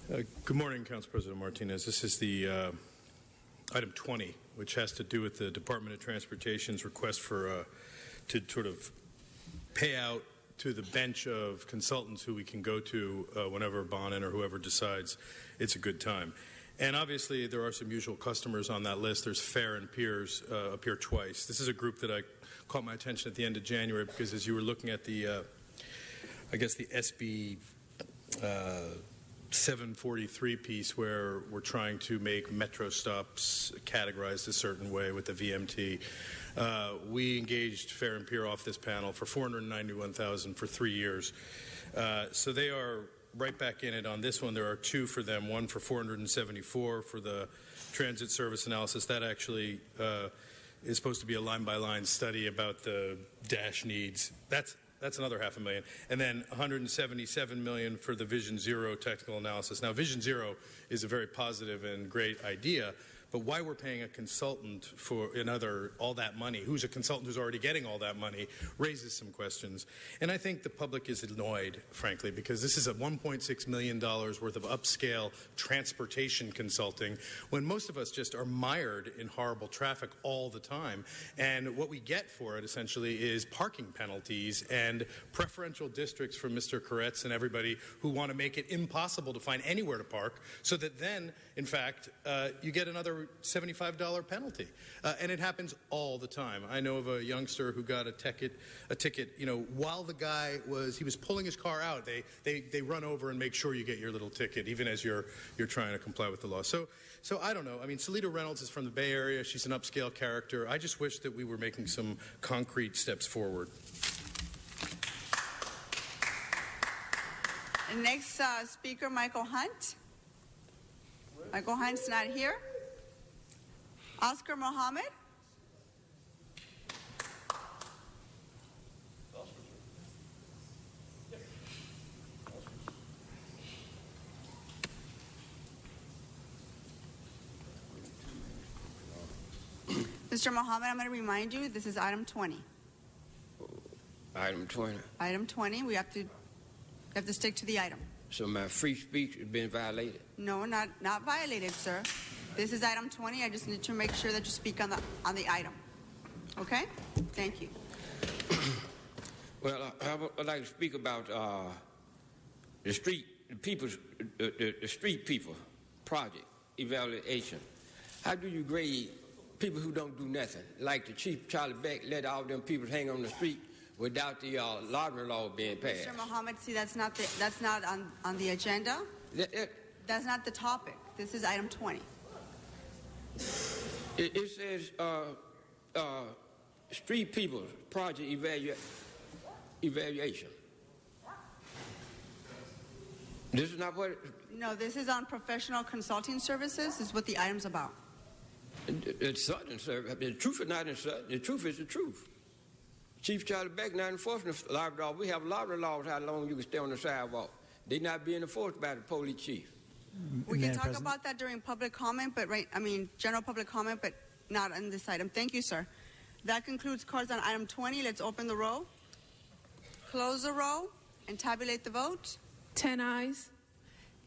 Good morning, Council President Martinez. This is the item 20, which has to do with the Department of Transportation's request for to sort of pay out to the bench of consultants who we can go to whenever Bonin or whoever decides it's a good time. And obviously, there are some usual customers on that list. There's Fair and Peers appear twice. This is a group that I caught my attention at the end of January because as you were looking at the, I guess the SB 743 piece where we're trying to make metro stops categorized a certain way with the VMT. We engaged Fair and Peer off this panel for $491,000 for 3 years. So they are right back in it on this one. There are two for them, one for $474 for the transit service analysis. That actually is supposed to be a line-by-line study about the dash needs. That's another $500,000, and then $177 million for the Vision Zero technical analysis. Now, Vision Zero is a very positive and great idea, but why we're paying a consultant for all that money, who's a consultant who's already getting all that money, raises some questions. And I think the public is annoyed, frankly, because this is a $1.6 million worth of upscale transportation consulting when most of us just are mired in horrible traffic all the time. And what we get for it, essentially, is parking penalties and preferential districts from Mr. Koretz and everybody who want to make it impossible to find anywhere to park so that then, in fact, you get another $75 penalty. And it happens all the time. I know of a youngster who got a ticket, while the guy was pulling his car out, they run over and make sure you get your little ticket, even as you're trying to comply with the law. So I don't know. I mean, Salita Reynolds is from the Bay Area. She's an upscale character. I just wish that we were making some concrete steps forward. Next speaker, Michael Hunt. Michael Hunt's not here. Oscar Mohammed. Mr. Mohammed, I'm going to remind you, this is item 20. Item 20. Item 20. We have to stick to the item. So my free speech has been violated? No, not violated, sir. This is item 20. I just need to make sure that you speak on the item. Okay? Thank you. Well, I would like to speak about the street people project evaluation. How do you grade people who don't do nothing? Like the Chief Charlie Beck let all them people hang on the street without the lottery law being passed. Mr. Mohammed, see, that's not on the agenda. That's not the topic. This is item 20. It says street people project evaluation. This is not what. No, this is on professional consulting services. This is what the item's about. It's Southern service. The truth is not in Southern. The truth is the truth. Chief Charlie Beck not enforcing the lottery law. We have lottery laws how long you can stay on the sidewalk. They're not being enforced by the police chief. We can talk about that during public comment, but general public comment, but not on this item. Thank you, sir. That concludes cards on item 20. Let's open the roll, close the roll, and tabulate the vote. 10 ayes.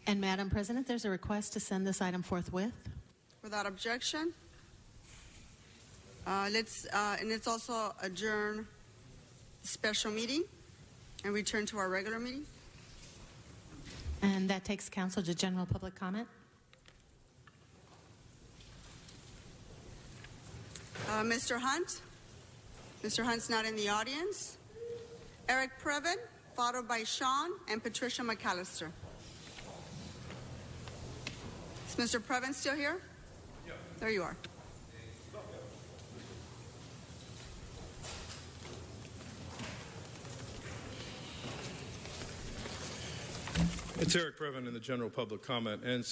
And Madam President, there's a request to send this item forthwith. Without objection. Let's also adjourn the special meeting and return to our regular meeting. And that takes council to general public comment. Mr. Hunt. Mr. Hunt's not in the audience. Eric Previn, followed by Sean and Patricia McAllister. Is Mr. Previn still here? Yeah. There you are. It's Eric Previn in the general public comment. And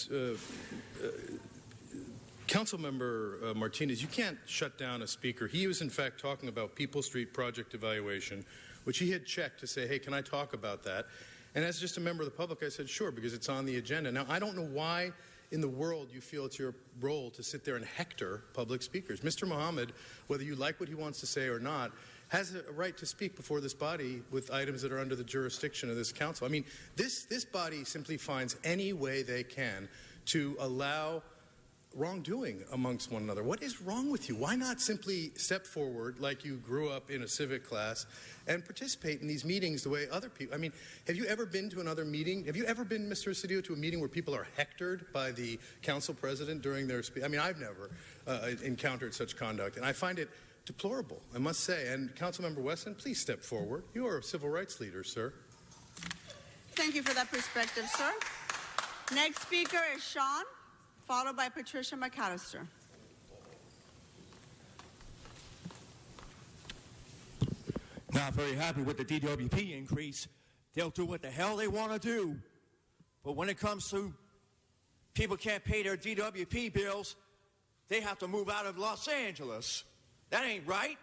Councilmember Martinez, you can't shut down a speaker. He was, in fact, talking about People Street project evaluation, which he had checked to say, hey, can I talk about that? And as just a member of the public, I said, sure, because it's on the agenda. Now, I don't know why in the world you feel it's your role to sit there and hector public speakers. Mr. Mohammed, whether you like what he wants to say or not, has a right to speak before this body with items that are under the jurisdiction of this council. I mean, this body simply finds any way they can to allow wrongdoing amongst one another. What is wrong with you? Why not simply step forward like you grew up in a civic class and participate in these meetings the way other people... I mean, have you ever been to another meeting? Have you ever been, Mr. Cedillo, to a meeting where people are hectored by the council president during their speech? I mean, I've never encountered such conduct, and I find it deplorable, I must say. And Councilmember Wesson, please step forward. You are a civil rights leader, sir. Thank you for that perspective, sir. Next speaker is Sean, followed by Patricia McAllister. Not very happy with the DWP increase. They'll do what the hell they want to do. But when it comes to people can't pay their DWP bills, they have to move out of Los Angeles. That ain't right.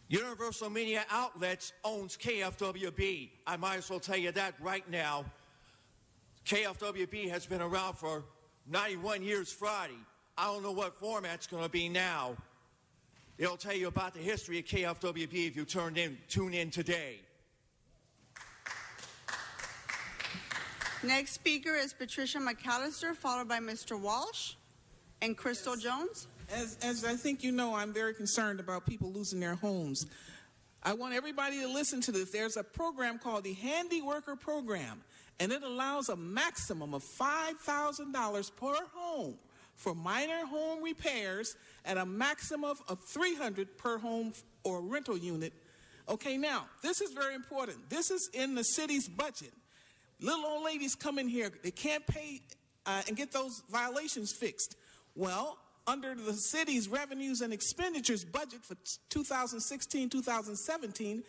Universal Media Outlets owns KFWB. I might as well tell you that right now. KFWB has been around for 91 years Friday. I don't know what format's going to be now. It'll tell you about the history of KFWB if you tune in today. Next speaker is Patricia McAllister, followed by Mr. Walsh and Crystal Jones. As I think you know, I'm very concerned about people losing their homes. I want everybody to listen to this. There's a program called the Handy Worker Program, and it allows a maximum of $5,000 per home for minor home repairs and a maximum of $300 per home or rental unit. Okay, now, this is very important. This is in the city's budget. Little old ladies come in here, they can't pay and get those violations fixed. Well, under the city's revenues and expenditures budget for 2016-2017,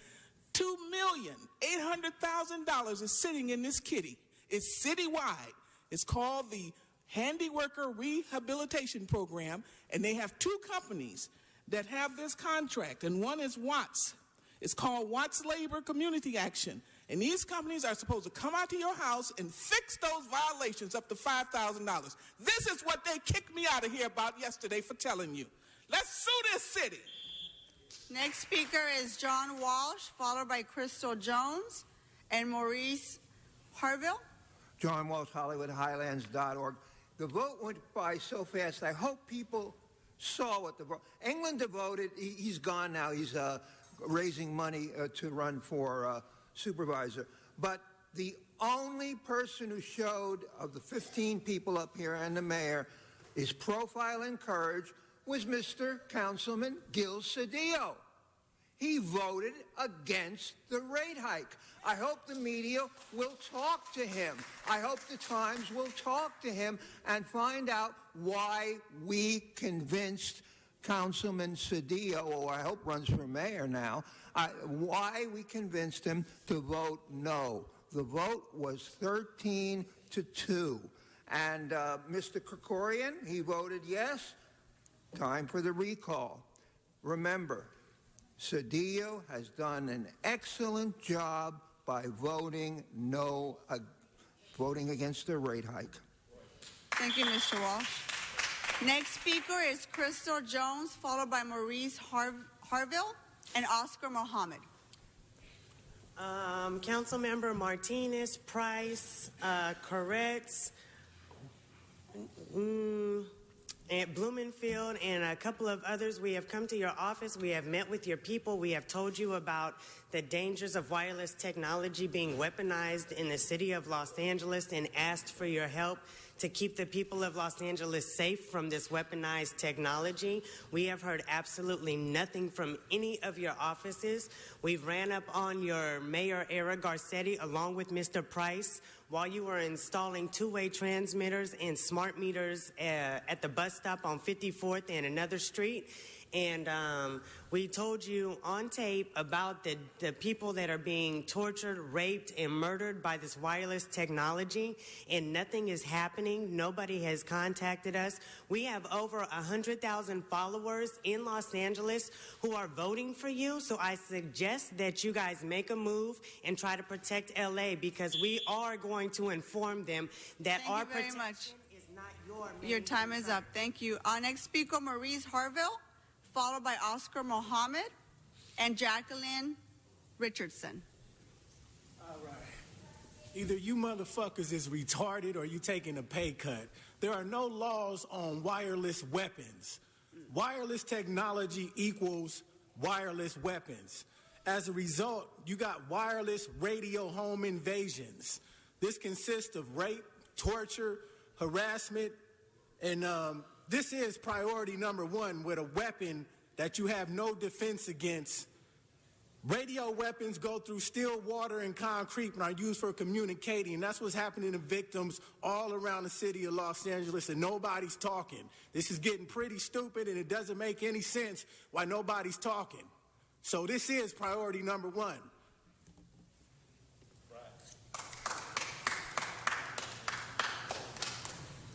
$2,800,000 is sitting in this kitty. It's citywide. It's called the Handy Worker Rehabilitation Program, and they have two companies that have this contract, and one is Watts. It's called Watts Labor Community Action, and these companies are supposed to come out to your house and fix those violations up to $5,000. This is what they kicked me out of here about yesterday for telling you. Let's sue this city. Next speaker is John Walsh, followed by Crystal Jones and Maurice Harville. John Walsh, HollywoodHighlands.org. The vote went by so fast, I hope people saw what the vote... England voted, he's gone now, he's raising money to run for supervisor. But the only person who showed, of the 15 people up here and the mayor, his profile and courage was Mr. Councilman Gil Cedillo. He voted against the rate hike. I hope the media will talk to him. I hope the Times will talk to him and find out why we convinced Councilman Cedillo, who I hope runs for mayor now, why we convinced him to vote no. The vote was 13-2. And Mr. Krikorian, he voted yes. Time for the recall. Remember, Cedillo has done an excellent job by voting no, voting against the rate hike. Thank you, Mr. Walsh. Next speaker is Crystal Jones, followed by Maurice Harville and Oscar Mohammed. Councilmember Martinez, Price, Koretz, and Blumenfield, and a couple of others, we have come to your office. We have met with your people. We have told you about the dangers of wireless technology being weaponized in the city of Los Angeles and asked for your help to keep the people of Los Angeles safe from this weaponized technology. We have heard absolutely nothing from any of your offices. We've ran up on your Mayor, Era Garcetti, along with Mr. Price, while you were installing two-way transmitters and smart meters at the bus stop on 54th and another street. And we told you on tape about the people that are being tortured, raped, and murdered by this wireless technology, and nothing is happening. Nobody has contacted us. We have over 100,000 followers in Los Angeles who are voting for you, so I suggest that you guys make a move and try to protect L.A. because we are going to inform them that our protection is not your Your time is up. Thank you. Our next speaker, Maurice Harville, followed by Oscar Mohammed and Jacqueline Richardson. All right. Either you motherfuckers is retarded or you taking a pay cut. There are no laws on wireless weapons. Wireless technology equals wireless weapons. As a result, you got wireless radio home invasions. This consists of rape, torture, harassment, and this is priority number one with a weapon that you have no defense against. Radio weapons go through steel, water, and concrete and are used for communicating. And that's what's happening to victims all around the city of Los Angeles, and nobody's talking. This is getting pretty stupid, and it doesn't make any sense why nobody's talking. So this is priority number one.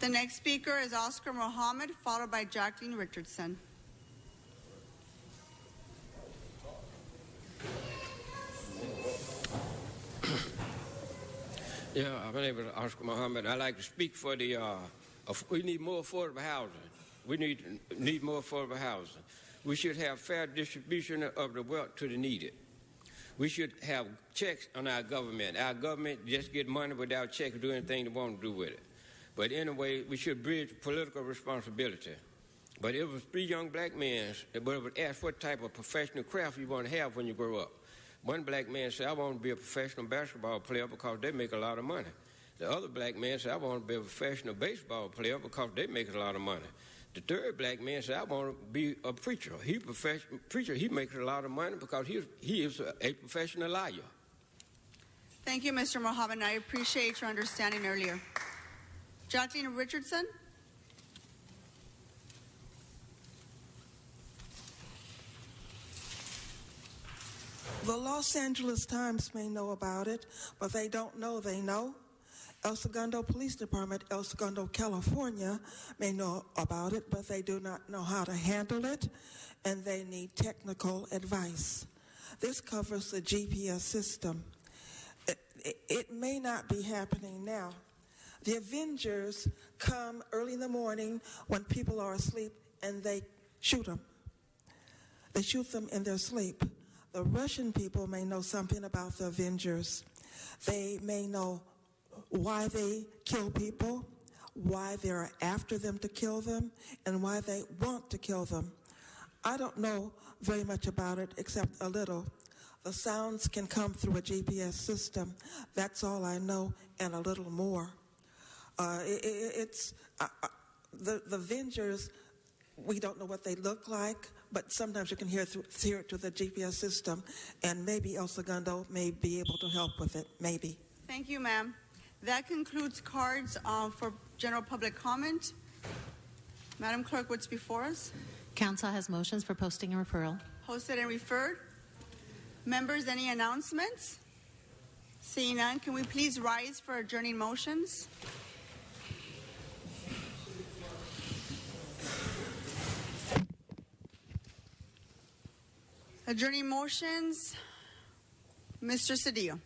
The next speaker is Oscar Mohammed, followed by Jacqueline Richardson. Yeah, my name is Oscar Mohammed. I like to speak for the. We need more affordable housing. We need more affordable housing. We should have fair distribution of the wealth to the needed. We should have checks on our government. Our government just get money without checks, do anything they want to do with it. But anyway, we should bridge political responsibility. But it was 3 young black men that would ask what type of professional craft you want to have when you grow up. One black man said, I want to be a professional basketball player because they make a lot of money. The other black man said, I want to be a professional baseball player because they make a lot of money. The third black man said, I want to be a preacher. He makes a lot of money because he is a professional liar. Thank you, Mr. Mohammed. I appreciate your understanding earlier. Jacqueline Richardson. The Los Angeles Times may know about it, but they don't know they know. El Segundo Police Department, El Segundo, California, may know about it, but they do not know how to handle it, and they need technical advice. This covers the GPS system. It may not be happening now. The Avengers come early in the morning when people are asleep, and they shoot them. They shoot them in their sleep. The Russian people may know something about the Avengers. They may know why they kill people, why they're after them to kill them, and why they want to kill them. I don't know very much about it except a little. The sounds can come through a GPS system. That's all I know, and a little more. The Avengers, we don't know what they look like, but sometimes you can hear it through the GPS system, and maybe El Segundo may be able to help with it, maybe. Thank you, ma'am. That concludes cards for general public comment. Madam Clerk, what's before us? Council has motions for posting and referral. Posted and referred. Members, any announcements? Seeing none, can we please rise for adjourning motions? Adjourning motions, Mr. Cedillo.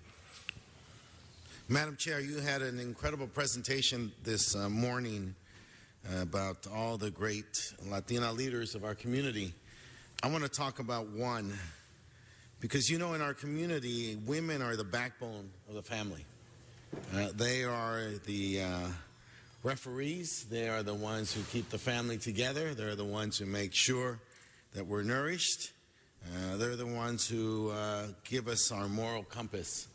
Madam Chair, you had an incredible presentation this morning about all the great Latina leaders of our community. I want to talk about one, because you know, in our community, women are the backbone of the family. They are the referees. They are the ones who keep the family together. They're the ones who make sure that we're nourished. They're the ones who give us our moral compass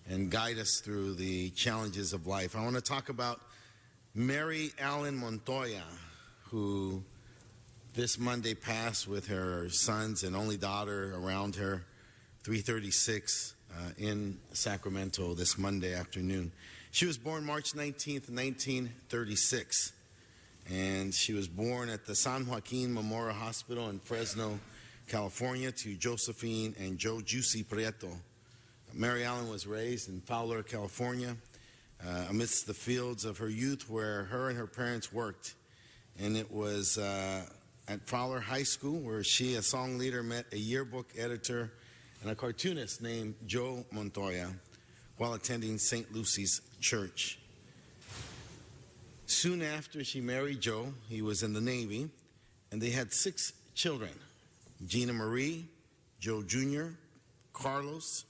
and guide us through the challenges of life. I want to talk about Mary Ellen Montoya, who this Monday passed with her sons and only daughter around her, 336 in Sacramento this Monday afternoon. She was born March 19th, 1936, and she was born at the San Joaquin Memorial Hospital in Fresno, California, to Josephine and Joe Juicy Prieto. Mary Ellen was raised in Fowler, California, amidst the fields of her youth where her and her parents worked. And it was at Fowler High School where she, a song leader, met a yearbook editor and a cartoonist named Joe Montoya while attending St. Lucy's Church. Soon after she married Joe, he was in the Navy, and they had 6 children. Gina Marie, Joe Jr., Carlos,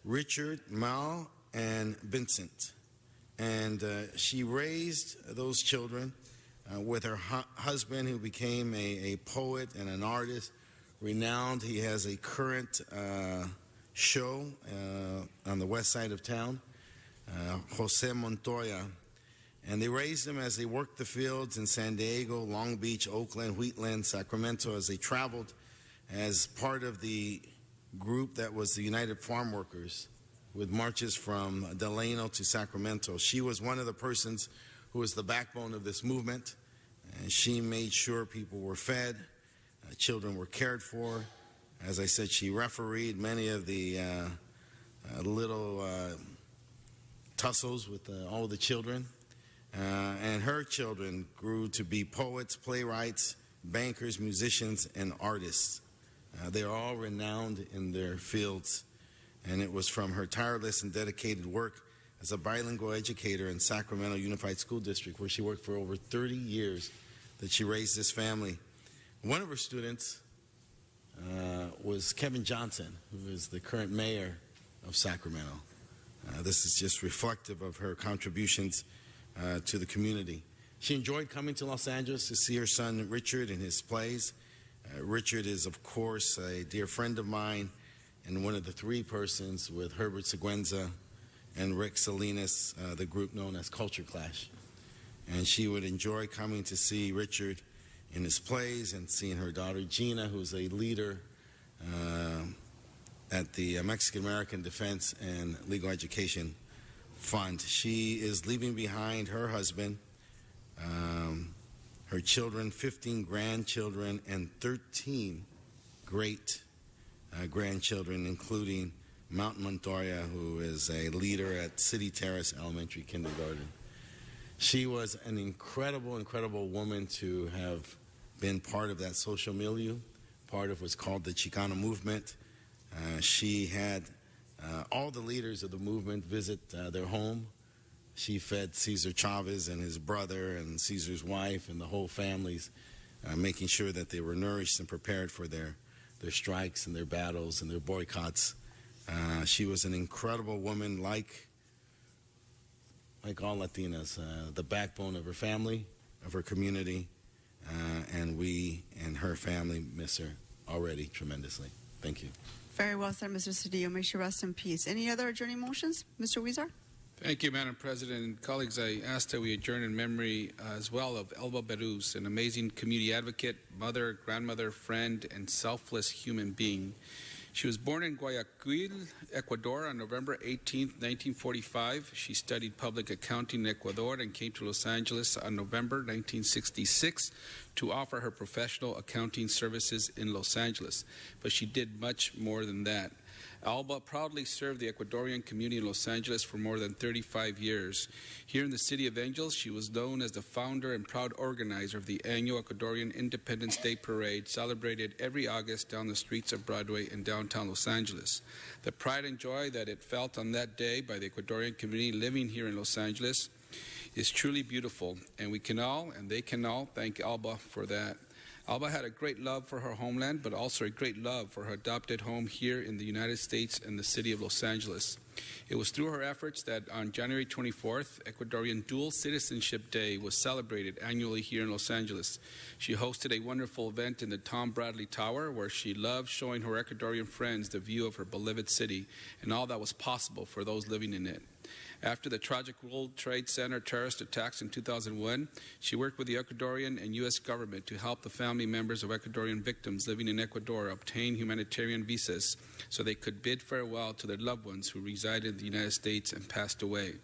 Richard, Mal, and Vincent. And she raised those children with her husband, who became a poet and an artist, renowned. He has a current show on the west side of town, Jose Montoya. And they raised him as they worked the fields in San Diego, Long Beach, Oakland, Wheatland, Sacramento, as they traveled as part of the group that was the United Farm Workers, with marches from Delano to Sacramento. She was one of the persons who was the backbone of this movement, and she made sure people were fed, children were cared for. As I said, she refereed many of the little tussles with all the children. And her children grew to be poets, playwrights, bankers, musicians, and artists. They are all renowned in their fields. And it was from her tireless and dedicated work as a bilingual educator in Sacramento Unified School District, where she worked for over 30 years, that she raised this family. One of her students was Kevin Johnson, who is the current mayor of Sacramento. This is just reflective of her contributions to the community. She enjoyed coming to Los Angeles to see her son Richard in his plays. Richard is, of course, a dear friend of mine, and one of the three persons with Herbert Seguenza and Rick Salinas, the group known as Culture Clash. And she would enjoy coming to see Richard in his plays and seeing her daughter Gina, who's a leader at the Mexican American Defense and Legal Education Fund. She is leaving behind her husband, her children, 15 grandchildren, and 13 great grandchildren, including Mount Montoya, who is a leader at City Terrace Elementary Kindergarten. She was an incredible, incredible woman to have been part of that social milieu, part of what's called the Chicano movement. She had all the leaders of the movement visit their home. She fed Cesar Chavez and his brother and Cesar's wife and the whole families, making sure that they were nourished and prepared for their strikes and their battles and their boycotts. She was an incredible woman, like all Latinas, the backbone of her family, of her community, and we and her family miss her already tremendously. Thank you. Very well said, Mr. Cedillo. May she rest in peace. Any other adjourning motions? Mr. Huizar? Thank you, Madam President. And colleagues, I ask that we adjourn in memory as well of Elba Beruz, an amazing community advocate, mother, grandmother, friend, and selfless human being. She was born in Guayaquil, Ecuador on November 18, 1945. She studied public accounting in Ecuador and came to Los Angeles on November 1966 to offer her professional accounting services in Los Angeles. But she did much more than that. Alba proudly served the Ecuadorian community in Los Angeles for more than 35 years. Here in the City of Angels, she was known as the founder and proud organizer of the annual Ecuadorian Independence Day Parade, celebrated every August down the streets of Broadway in downtown Los Angeles. The pride and joy that it felt on that day by the Ecuadorian community living here in Los Angeles is truly beautiful, and we can all, and they can all, thank Alba for that. Alba had a great love for her homeland, but also a great love for her adopted home here in the United States and the city of Los Angeles. It was through her efforts that on January 24th, Ecuadorian Dual Citizenship Day was celebrated annually here in Los Angeles. She hosted a wonderful event in the Tom Bradley Tower, where she loved showing her Ecuadorian friends the view of her beloved city and all that was possible for those living in it. After the tragic World Trade Center terrorist attacks in 2001, she worked with the Ecuadorian and U.S. government to help the family members of Ecuadorian victims living in Ecuador obtain humanitarian visas so they could bid farewell to their loved ones who resided in the United States and passed away.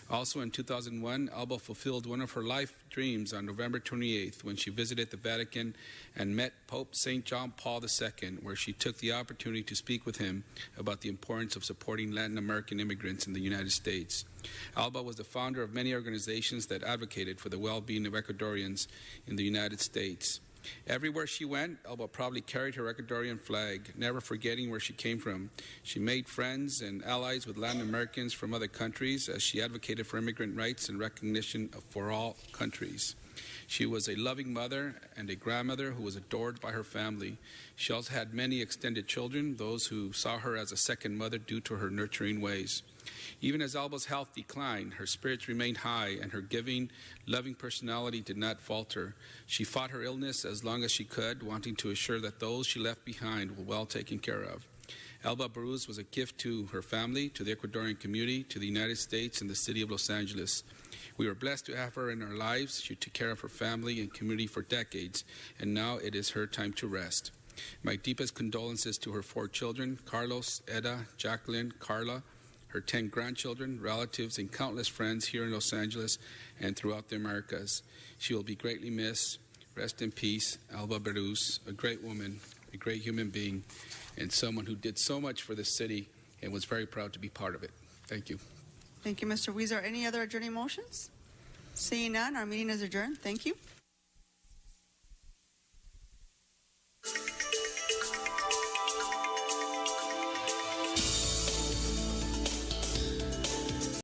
Also in 2001, Alba fulfilled one of her life dreams on November 28th when she visited the Vatican and met Pope St. John Paul II, where she took the opportunity to speak with him about the importance of supporting Latin American immigrants in the United States. Alba was the founder of many organizations that advocated for the well-being of Ecuadorians in the United States. Everywhere she went, Alba proudly carried her Ecuadorian flag, never forgetting where she came from. She made friends and allies with Latin Americans from other countries as she advocated for immigrant rights and recognition for all countries. She was a loving mother and a grandmother who was adored by her family. She also had many extended children, those who saw her as a second mother due to her nurturing ways. Even as Alba's health declined, her spirits remained high, and her giving, loving personality did not falter. She fought her illness as long as she could, wanting to assure that those she left behind were well taken care of. Elba Baruz was a gift to her family, to the Ecuadorian community, to the United States, and the city of Los Angeles. We were blessed to have her in our lives. She took care of her family and community for decades, and now it is her time to rest. My deepest condolences to her 4 children, Carlos, Eda, Jacqueline, Carla, her 10 grandchildren, relatives, and countless friends here in Los Angeles and throughout the Americas. She will be greatly missed. Rest in peace, Elba Baruz, a great woman, a great human being, and someone who did so much for the city and was very proud to be part of it. Thank you. Thank you, Mr. Weezer. Any other adjourning motions? Seeing none, our meeting is adjourned. Thank you.